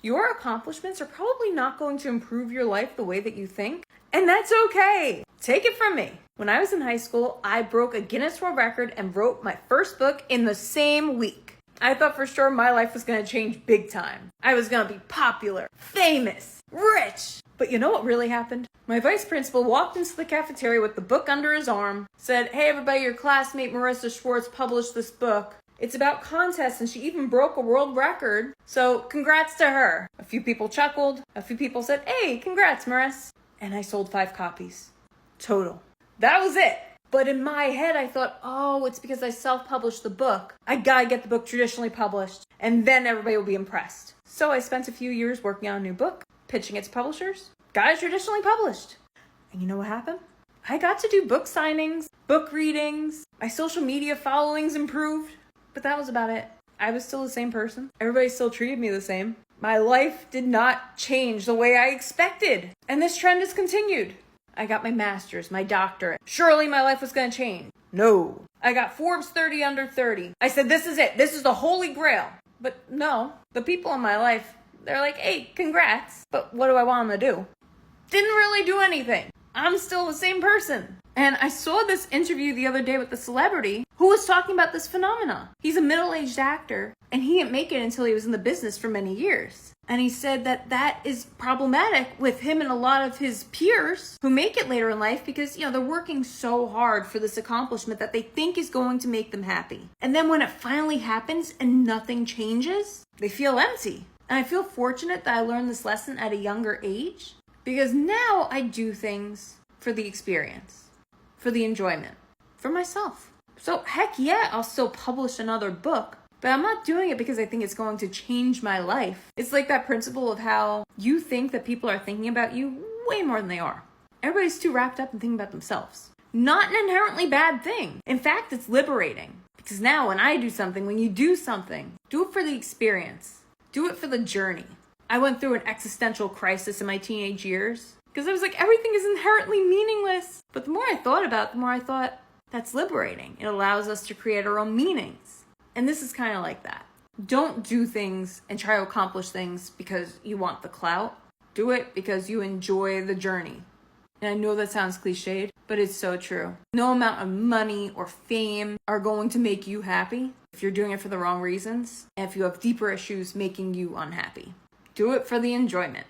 Your accomplishments are probably not going to improve your life the way that you think, and that's okay. Take it from me. When I was in high school, I broke a Guinness World Record and wrote my first book in the same week. I thought for sure my life was going to change big time. I was going to be popular, famous, rich. But you know what really happened? My vice principal walked into the cafeteria with the book under his arm, said, "Hey everybody, your classmate Morissa Schwartz published this book. It's about contests and she even broke a world record. So congrats to her." A few people chuckled. A few people said, "Hey, congrats, Morissa." And I sold 5 copies. Total. That was it. But in my head, I thought, oh, it's because I self-published the book. I gotta get the book traditionally published, and then everybody will be impressed. So I spent a few years working on a new book, pitching it to publishers, got it traditionally published. And you know what happened? I got to do book signings, book readings, my social media followings improved, but that was about it. I was still the same person. Everybody still treated me the same. My life did not change the way I expected, and this trend has continued. I got my master's, my doctorate. Surely my life was going to change. No. I got Forbes 30 under 30. I said, this is it. This is the holy grail. But no, the people in my life, they're like, "Hey, congrats." But what do I want them to do? Didn't really do anything. I'm still the same person. And I saw this interview the other day with a celebrity who was talking about this phenomena. He's a middle-aged actor, and he didn't make it until he was in the business for many years. And he said that that is problematic with him and a lot of his peers who make it later in life because, they're working so hard for this accomplishment that they think is going to make them happy. And then when it finally happens and nothing changes, they feel empty. And I feel fortunate that I learned this lesson at a younger age because now I do things for the experience, for the enjoyment, for myself. So heck yeah, I'll still publish another book, but I'm not doing it because I think it's going to change my life. It's like that principle of how you think that people are thinking about you way more than they are. Everybody's too wrapped up in thinking about themselves. Not an inherently bad thing. In fact, it's liberating. Because now when I do something, when you do something, do it for the experience. Do it for the journey. I went through an existential crisis in my teenage years because I was like, everything is inherently meaningless. But the more I thought about it, the more I thought, that's liberating. It allows us to create our own meanings. And this is kind of like that. Don't do things and try to accomplish things because you want the clout. Do it because you enjoy the journey. And I know that sounds cliched, but it's so true. No amount of money or fame are going to make you happy if you're doing it for the wrong reasons and if you have deeper issues making you unhappy. Do it for the enjoyment.